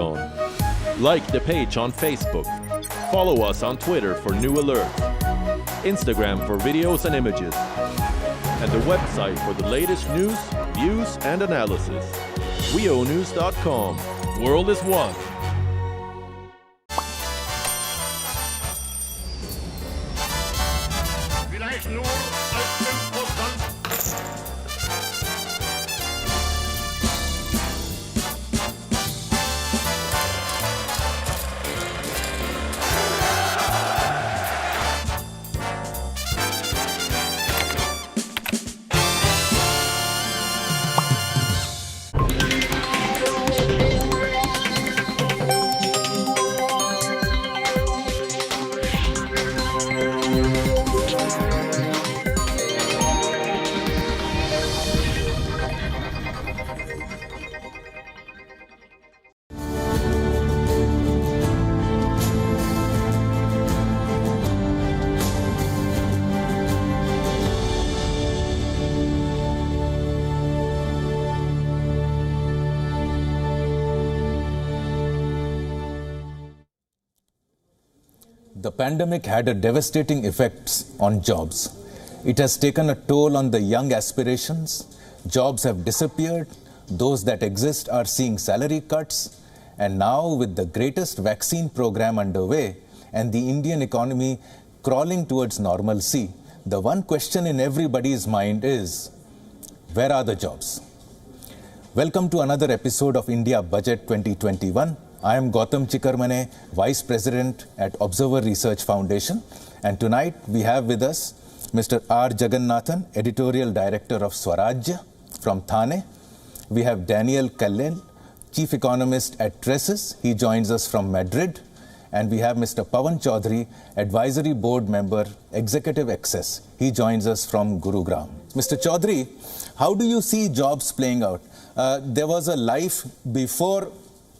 Like the page on Facebook. Follow us on Twitter for new alerts. Instagram for videos and images. And the website for the latest news, views, and analysis. WIONews.com. World is one. The pandemic had a devastating effect on jobs. It has taken a toll on the young aspirations. Jobs have disappeared. Those that exist are seeing salary cuts. And now, with the greatest vaccine program underway and the Indian economy crawling towards normalcy, the one question in everybody's mind is, where are the jobs? Welcome to another episode of India Budget 2021. I am Gautam Chikermane, Vice President at Observer Research Foundation. And tonight we have with us Mr. R. Jagannathan, Editorial Director of Swarajya from Thane. We have Daniel Kallel, Chief Economist at Tresses. He joins us from Madrid. And we have Mr. Pawan Chaudhary, Advisory Board Member, Executive Access. He joins us from Gurugram. Mr. Chaudhary, how do you see jobs playing out? There was a life before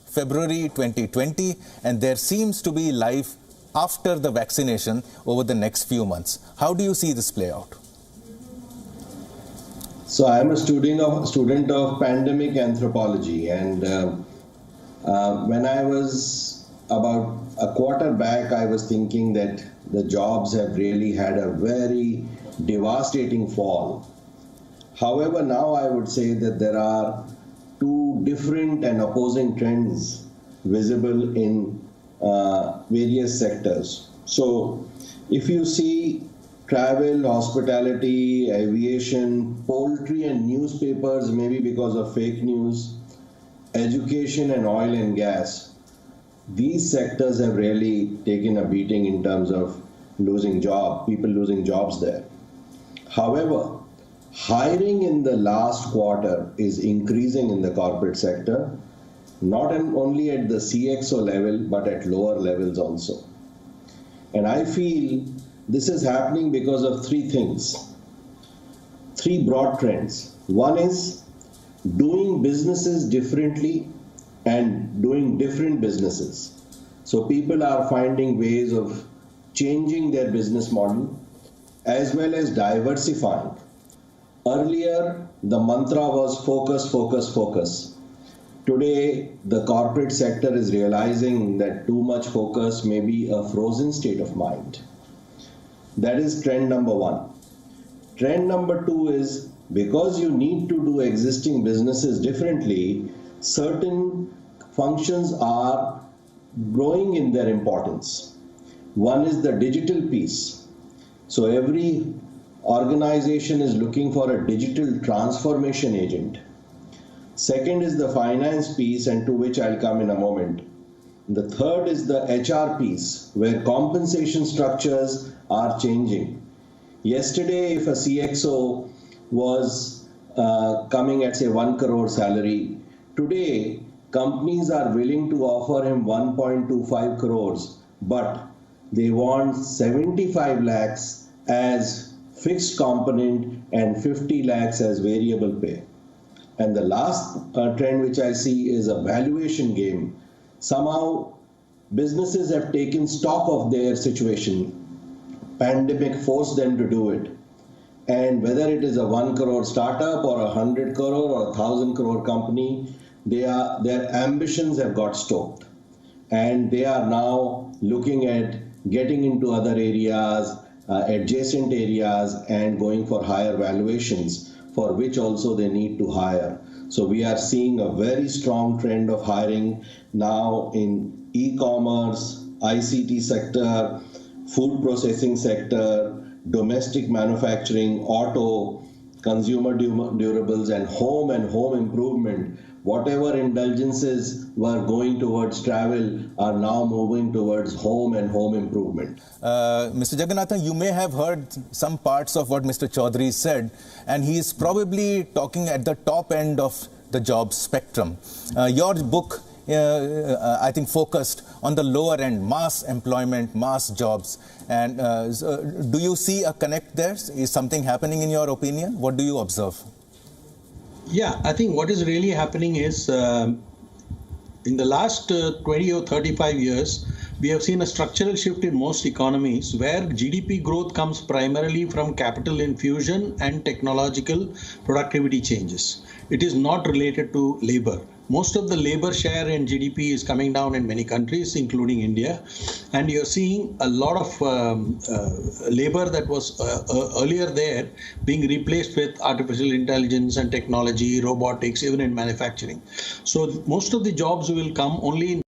February 2020, and there seems to be life after the vaccination over the next few months. How do you see this play out? So I'm a student of pandemic anthropology, and when I was about a quarter back, I was thinking that the jobs have really had a very devastating fall. However, now I would say that there are two different and opposing trends visible in various sectors. So if you see travel, hospitality, aviation, poultry and newspapers, maybe because of fake news, education and oil and gas, these sectors have really taken a beating in terms of people losing jobs there. However, hiring in the last quarter is increasing in the corporate sector, not only at the CXO level, but at lower levels also. And I feel this is happening because of three things, three broad trends. One is doing businesses differently and doing different businesses. So people are finding ways of changing their business model as well as diversifying. Earlier, the mantra was focus, focus, focus. Today, the corporate sector is realizing that too much focus may be a frozen state of mind. That is trend number one. Trend number two is because you need to do existing businesses differently, certain functions are growing in their importance. One is the digital piece. So every organization is looking for a digital transformation agent. Second is the finance piece, and to which I'll come in a moment. The third is the HR piece, where compensation structures are changing. Yesterday, if a CXO was coming at say 1 crore salary, today companies are willing to offer him 1.25 crores, but they want 75 lakhs as fixed component and 50 lakhs as variable pay. And the last trend which I see is a valuation game. Somehow businesses have taken stock of their situation. Pandemic forced them to do it. And whether it is a 1 crore startup or a 100 crore or 1,000 crore company, their ambitions have got stoked, and they are now looking at getting into other areas, adjacent areas, and going for higher valuations, for which also they need to hire. So we are seeing a very strong trend of hiring now in e-commerce, ICT sector, food processing sector, domestic manufacturing, auto, consumer durables, and home improvement. Whatever indulgences were going towards travel are now moving towards home and home improvement. Mr. Jagannathan, you may have heard some parts of what Mr. Chaudhary said, and he is probably talking at the top end of the job spectrum. Your book, I think, focused on the lower end, mass employment, mass jobs. And do you see a connect there? Is something happening in your opinion? What do you observe? Yeah, I think what is really happening is in the last 20 or 35 years, we have seen a structural shift in most economies where GDP growth comes primarily from capital infusion and technological productivity changes. It is not related to labor. Most of the labor share in GDP is coming down in many countries, including India. And you're seeing a lot of labor that was earlier there being replaced with artificial intelligence and technology, robotics, even in manufacturing. So most of the jobs will come only in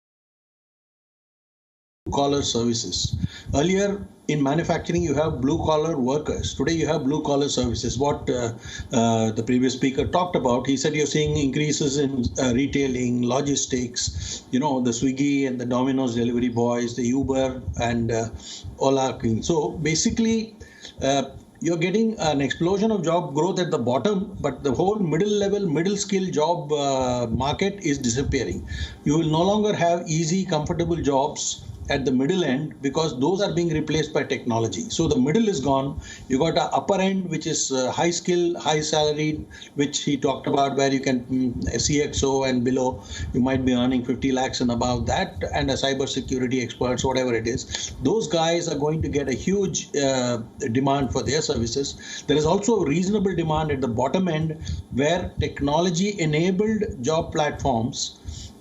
collar services. Earlier in manufacturing you have blue collar workers. Today you have blue collar services. What the previous speaker talked about, he said you're seeing increases in retailing, logistics, the Swiggy and the Domino's delivery boys, the Uber and Ola. So basically you're getting an explosion of job growth at the bottom, but the whole middle skill job market is disappearing. You will no longer have easy, comfortable jobs at the middle end because those are being replaced by technology. So the middle is gone. You got an upper end, which is high skill, high salaried, which he talked about, where you can CXO and below, you might be earning 50 lakhs and above that, and a cyber security experts, whatever it is. Those guys are going to get a huge demand for their services. There is also a reasonable demand at the bottom end where technology enabled job platforms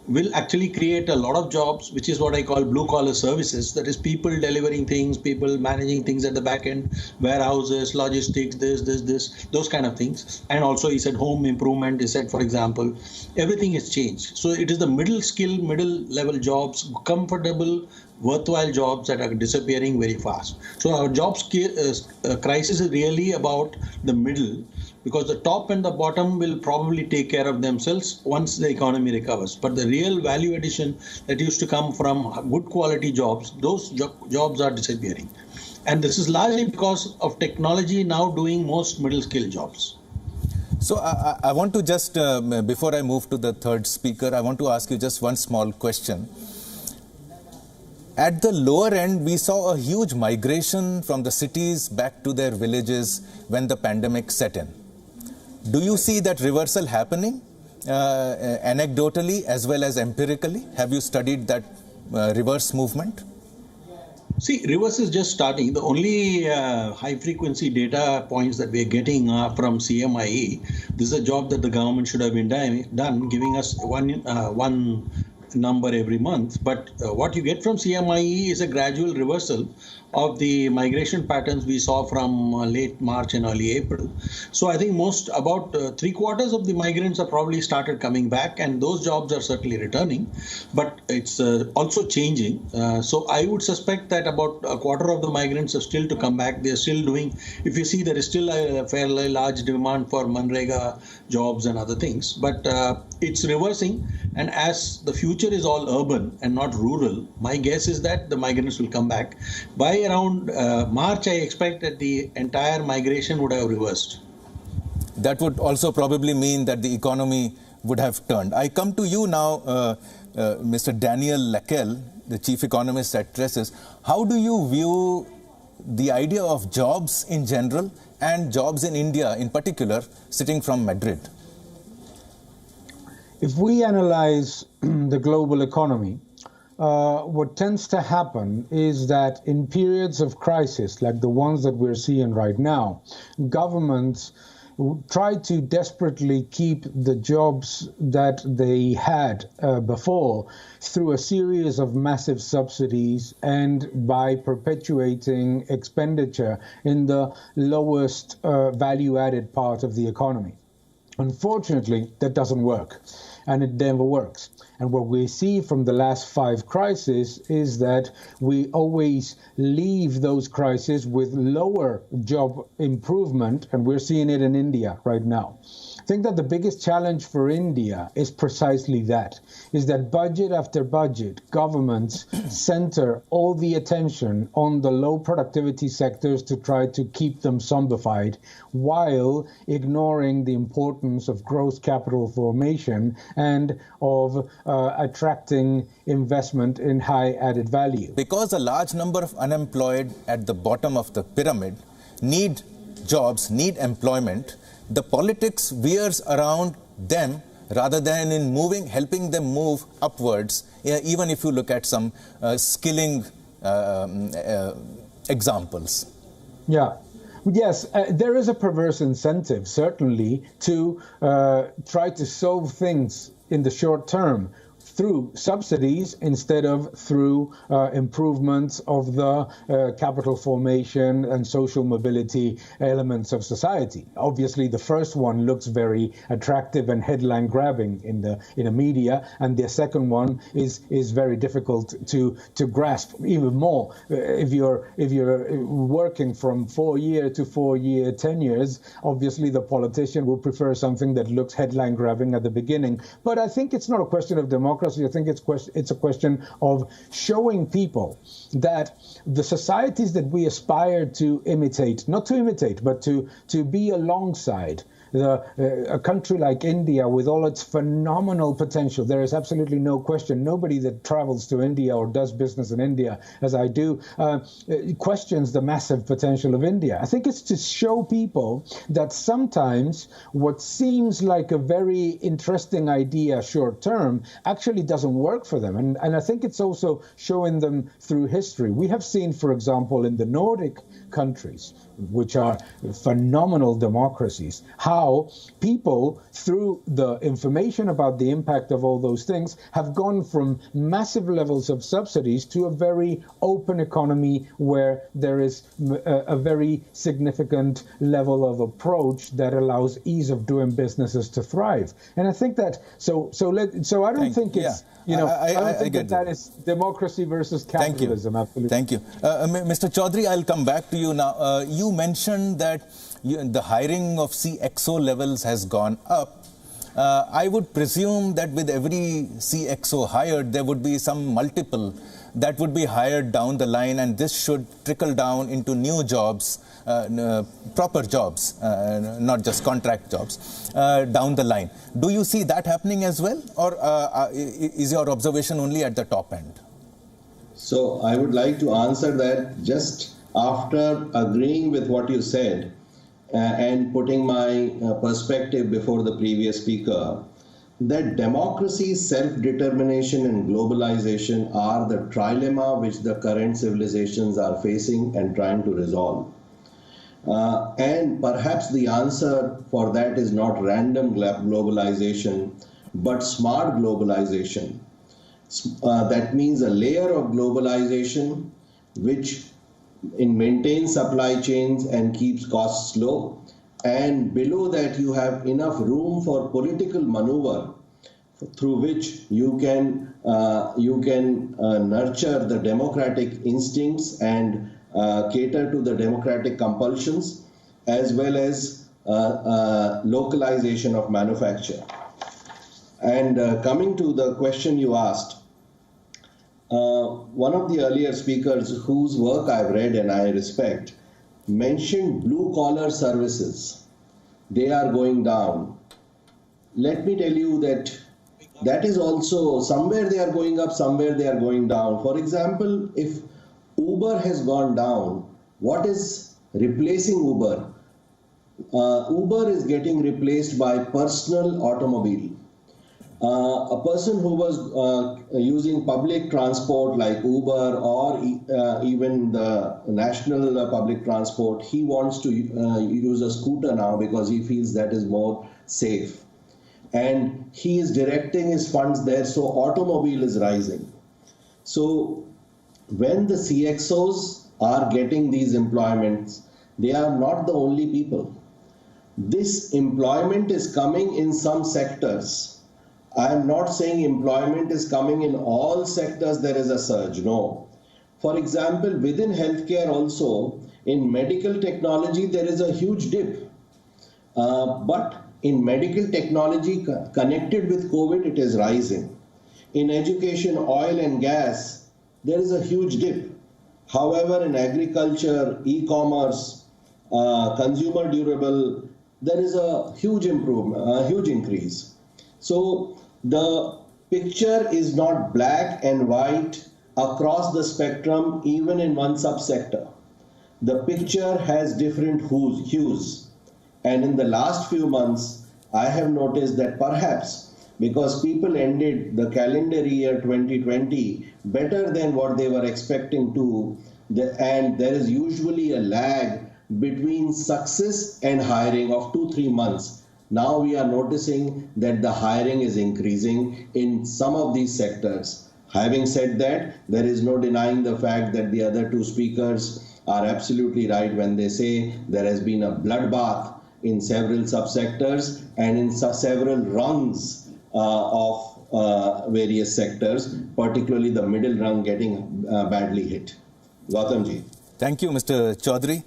will actually create a lot of jobs, which is what I call blue collar services. That is people delivering things, people managing things at the back end, warehouses, logistics, those kind of things. And also he said home improvement, he said, for example, everything has changed. So it is the middle skill, middle level jobs, comfortable, worthwhile jobs that are disappearing very fast. So our jobs crisis is really about the middle, because the top and the bottom will probably take care of themselves once the economy recovers. But the real value addition that used to come from good quality jobs, those jobs are disappearing. And this is largely because of technology now doing most middle skill jobs. So I want to just, before I move to the third speaker, I want to ask you just one small question. At the lower end, we saw a huge migration from the cities back to their villages when the pandemic set in. Do you see that reversal happening anecdotally as well as empirically? Have you studied that reverse movement? See, reverse is just starting. The only high-frequency data points that we are getting are from CMIE. This is a job that the government should have been done, giving us one number every month. But what you get from CMIE is a gradual reversal of the migration patterns we saw from late March and early April. So I think about 3/4 of the migrants are probably started coming back, and those jobs are certainly returning, but it's also changing. So I would suspect that about 1/4 of the migrants are still to come back. They're still doing, if you see, there is still a fairly large demand for Manrega jobs and other things, but it's reversing. And as the future is all urban and not rural, my guess is that the migrants will come back. By around March, I expect that the entire migration would have reversed. That would also probably mean that the economy would have turned. I come to you now, Mr. Daniel Leckel, the chief economist at Tressis. How do you view the idea of jobs in general and jobs in India in particular, sitting from Madrid? If we analyze the global economy, what tends to happen is that in periods of crisis, like the ones that we're seeing right now, governments tried to desperately keep the jobs that they had before through a series of massive subsidies and by perpetuating expenditure in the lowest value-added part of the economy. Unfortunately, that doesn't work, and it never works. And what we see from the last 5 crises is that we always leave those crises with lower job improvement, and we're seeing it in India right now. I think that the biggest challenge for India is precisely that, is that budget after budget, governments center all the attention on the low productivity sectors to try to keep them zombified, while ignoring the importance of gross capital formation and of attracting investment in high added value. Because a large number of unemployed at the bottom of the pyramid need jobs, need employment, the politics veers around them rather than in helping them move upwards, even if you look at some skilling examples. Yeah. Yes, there is a perverse incentive, certainly, to try to solve things in the short term through subsidies instead of through improvements of the capital formation and social mobility elements of society. Obviously, the first one looks very attractive and headline grabbing in the media, and the second one is very difficult to grasp even more. If you're working from 4-year to 4-year tenures, obviously the politician will prefer something that looks headline grabbing at the beginning. But I think it's not a question of democracy. I think it's a question of showing people that the societies that we aspire to imitate, not to imitate, but to be alongside, a country like India with all its phenomenal potential. There is absolutely no question. Nobody that travels to India or does business in India, as I do, questions the massive potential of India. I think it's to show people that sometimes what seems like a very interesting idea short term actually doesn't work for them. And I think it's also showing them through history. We have seen, for example, in the Nordic countries, which are phenomenal democracies, how people, through the information about the impact of all those things, have gone from massive levels of subsidies to a very open economy where there is a very significant level of approach that allows ease of doing businesses to thrive. And I think that, so I don't think it's, I don't think that is democracy versus capitalism. Absolutely. Thank you. Mr. Chaudhary, I'll come back to you now. You mentioned that the hiring of CXO levels has gone up. I would presume that with every CXO hired, there would be some multiple that would be hired down the line, and this should trickle down into new jobs, proper jobs, not just contract jobs, down the line. Do you see that happening as well, or is your observation only at the top end? So I would like to answer that just after agreeing with what you said and putting my perspective before the previous speaker, that democracy, self-determination and globalization are the trilemma which the current civilizations are facing and trying to resolve. And perhaps the answer for that is not random globalization, but smart globalization. That means a layer of globalization which maintains supply chains and keeps costs low. And below that, you have enough room for political maneuver through which you can nurture the democratic instincts and cater to the democratic compulsions, as well as localization of manufacture. And coming to the question you asked, one of the earlier speakers whose work I've read and I respect mentioned blue-collar services. They are going down. Let me tell you that that is also somewhere they are going up, somewhere they are going down. For example, if Uber has gone down, what is replacing Uber? Uber is getting replaced by personal automobile. A person who was using public transport like Uber or even the national public transport, he wants to use a scooter now because he feels that is more safe. And he is directing his funds there, so automobile is rising. So when the CXOs are getting these employments, they are not the only people. This employment is coming in some sectors. I am not saying employment is coming in all sectors, there is a surge, no. For example, within healthcare also, in medical technology, there is a huge dip. But in medical technology connected with COVID, it is rising. In education, oil and gas, there is a huge dip. However, in agriculture, e-commerce, consumer durable, there is a huge improvement, a huge increase. So the picture is not black and white across the spectrum, even in one subsector. The picture has different hues. And in the last few months, I have noticed that perhaps because people ended the calendar year 2020 better than what they were expecting to, and there is usually a lag between success and hiring of 2-3 months. Now we are noticing that the hiring is increasing in some of these sectors. Having said that, there is no denying the fact that the other two speakers are absolutely right when they say there has been a bloodbath in several subsectors and in several rungs of various sectors, particularly the middle rung getting badly hit. Gautamji. Thank you, Mr. Chaudhary.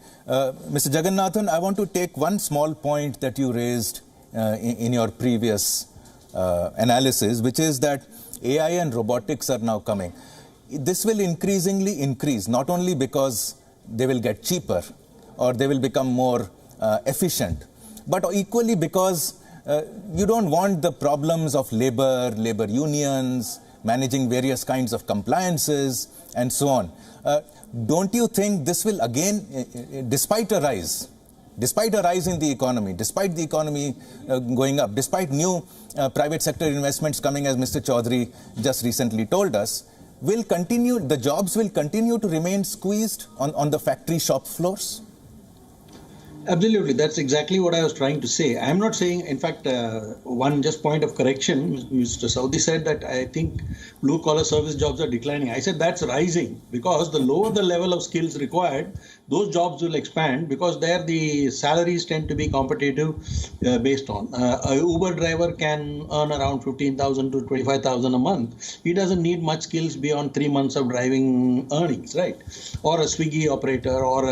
Mr. Jagannathan, I want to take one small point that you raised in your previous analysis, which is that AI and robotics are now coming. This will increasingly increase, not only because they will get cheaper or they will become more efficient, but equally because you don't want the problems of labor unions, managing various kinds of compliances, and so on. Don't you think this will again, despite a rise in the economy, despite the economy going up, despite new private sector investments coming, as Mr. Chaudhary just recently told us, the jobs will continue to remain squeezed on the factory shop floors? Absolutely. That's exactly what I was trying to say. I'm not saying, in fact, one just point of correction, Mr. Saudi said that I think blue-collar service jobs are declining. I said that's rising because the lower the level of skills required, those jobs will expand because there the salaries tend to be competitive based on. A Uber driver can earn around 15,000 to 25,000 a month. He doesn't need much skills beyond 3 months of driving earnings, right? Or a Swiggy operator or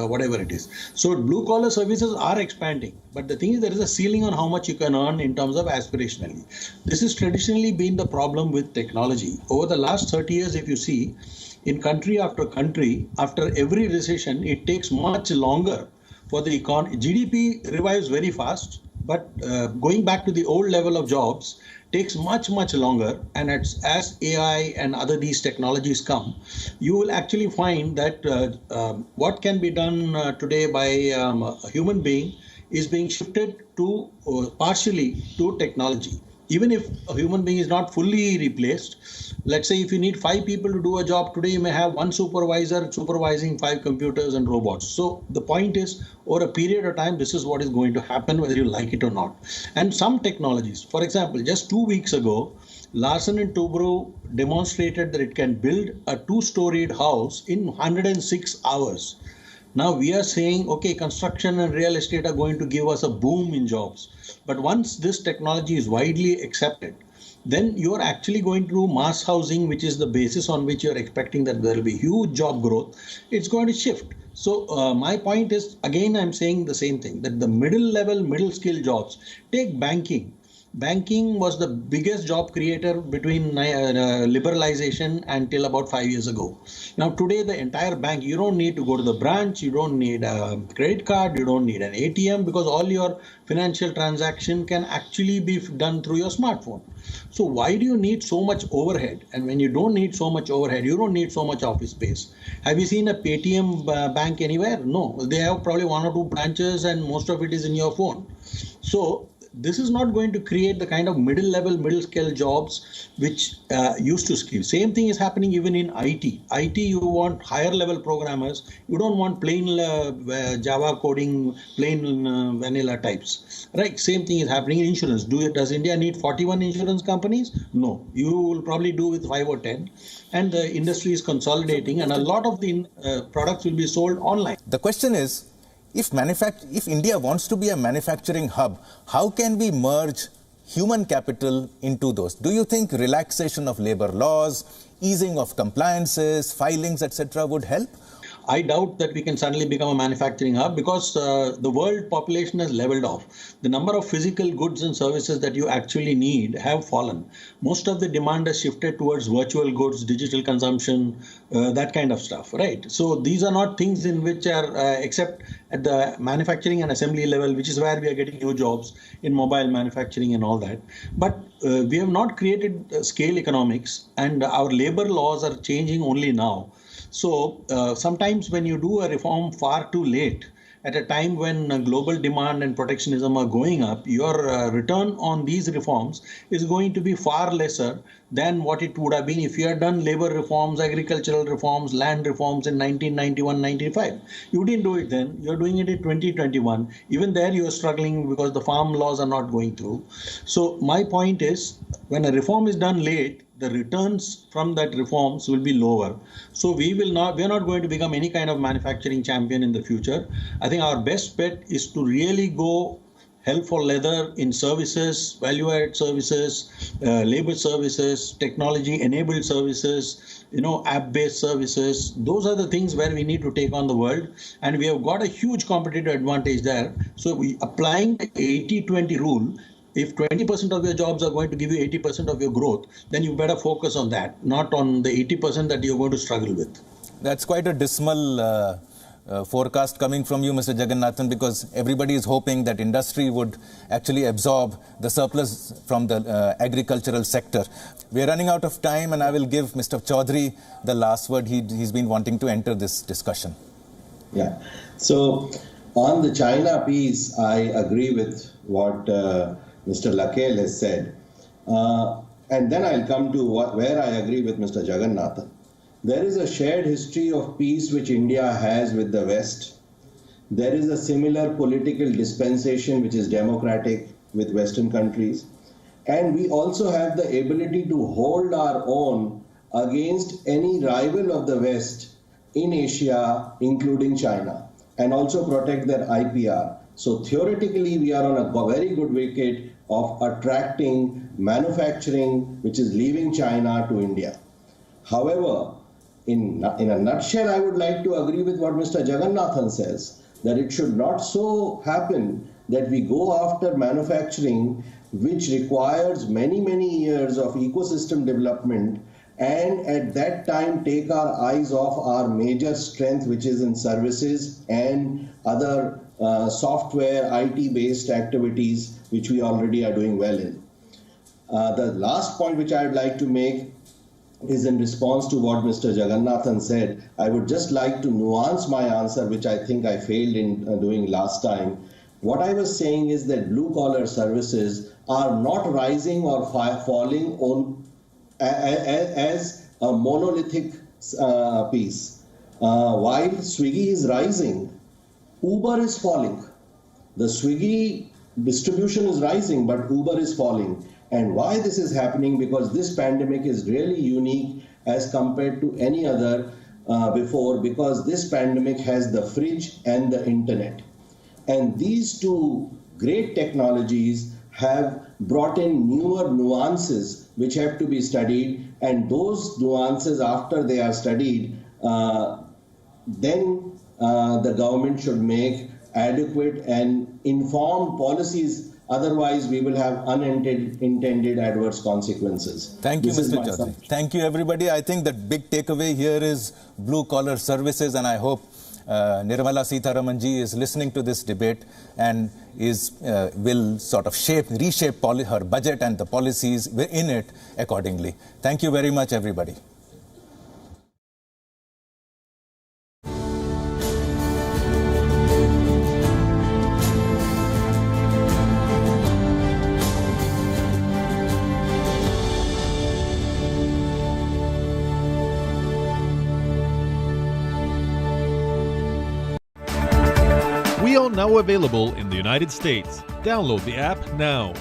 whatever it is. So blue-collar services are expanding. But the thing is, there is a ceiling on how much you can earn in terms of aspirationally. This has traditionally been the problem with technology. Over the last 30 years, if you see, in country after country, after every recession, it takes much longer for the economy. GDP revives very fast, but going back to the old level of jobs takes much longer. And as AI and other these technologies come, you will actually find that what can be done today by a human being is being shifted to partially to technology. Even if a human being is not fully replaced, let's say if you need 5 people to do a job today, you may have one supervisor supervising 5 computers and robots. So the point is, over a period of time, this is what is going to happen, whether you like it or not. And some technologies, for example, just 2 weeks ago, Larsen & Toubro demonstrated that it can build a 2-storied house in 106 hours. Now we are saying, okay, construction and real estate are going to give us a boom in jobs. But once this technology is widely accepted, then you are actually going to do mass housing, which is the basis on which you are expecting that there will be huge job growth. It's going to shift. So my point is, again, I'm saying the same thing, that the middle skill jobs, take banking. Banking was the biggest job creator between liberalization until about 5 years ago. Now today the entire bank, you don't need to go to the branch, you don't need a credit card, you don't need an ATM, because all your financial transaction can actually be done through your smartphone. So why do you need so much overhead? And when you don't need so much overhead, you don't need so much office space. Have you seen a Paytm bank anywhere? No, they have probably 1 or 2 branches and most of it is in your phone. So this is not going to create the kind of middle scale jobs which used to skill. Same thing is happening even in IT. IT, you want higher level programmers. You don't want plain Java coding, plain vanilla types, right? Same thing is happening in insurance. Does India need 41 insurance companies? No, you will probably do with 5 or 10. And the industry is consolidating, and a lot of the products will be sold online. The question is, if India wants to be a manufacturing hub, how can we merge human capital into those? Do you think relaxation of labor laws, easing of compliances, filings, etc. would help? I doubt that we can suddenly become a manufacturing hub because the world population has leveled off. The number of physical goods and services that you actually need have fallen. Most of the demand has shifted towards virtual goods, digital consumption, that kind of stuff, right? So these are not things in which are, except at the manufacturing and assembly level, which is where we are getting new jobs in mobile manufacturing and all that. But we have not created scale economics, and our labor laws are changing only now. So sometimes when you do a reform far too late, at a time when global demand and protectionism are going up, your return on these reforms is going to be far lesser than what it would have been if you had done labor reforms, agricultural reforms, land reforms in 1991-95. You didn't do it then. You're doing it in 2021. Even there you're struggling because the farm laws are not going through. So my point is, when a reform is done late, the returns from that reforms will be lower. So we are not going to become any kind of manufacturing champion in the future. I think our best bet is to really go hell for leather in services, value-added services, labor services, technology-enabled services, app-based services. Those are the things where we need to take on the world, and we have got a huge competitive advantage there. So applying the 80-20 rule, if 20% of your jobs are going to give you 80% of your growth, then you better focus on that, not on the 80% that you're going to struggle with. That's quite a dismal forecast coming from you, Mr. Jagannathan, because everybody is hoping that industry would actually absorb the surplus from the agricultural sector. We are running out of time, and I will give Mr. Chaudhary the last word. He's been wanting to enter this discussion. Yeah. So on the China piece, I agree with what Mr. Lakel has said. And then I'll come to where I agree with Mr. Jagannathan. There is a shared history of peace which India has with the West. There is a similar political dispensation which is democratic with Western countries. And we also have the ability to hold our own against any rival of the West in Asia, including China, and also protect their IPR. So theoretically, we are on a very good wicket of attracting manufacturing which is leaving China to India. However, in a nutshell, I would like to agree with what Mr. Jagannathan says, that it should not so happen that we go after manufacturing which requires many, many years of ecosystem development, and at that time take our eyes off our major strength, which is in services and other software, IT-based activities, which we already are doing well in. The last point which I would like to make is in response to what Mr. Jagannathan said. I would just like to nuance my answer, which I think I failed in doing last time. What I was saying is that blue-collar services are not rising or falling on as a monolithic piece. While Swiggy is rising, Uber is falling. The Swiggy distribution is rising, but Uber is falling. And why this is happening? Because this pandemic is really unique as compared to any other before, because this pandemic has the fridge and the internet. And these two great technologies have brought in newer nuances which have to be studied, and those nuances, after they are studied, then the government should make adequate and informed policies. Otherwise, we will have unintended adverse consequences. Thank you, Mr. Chaudhary. Thank you, everybody. I think the big takeaway here is blue-collar services, and I hope Nirmala Sitharamanji is listening to this debate and will sort of reshape her budget and the policies in it accordingly. Thank you very much, everybody. now available in the United States. Download the app now.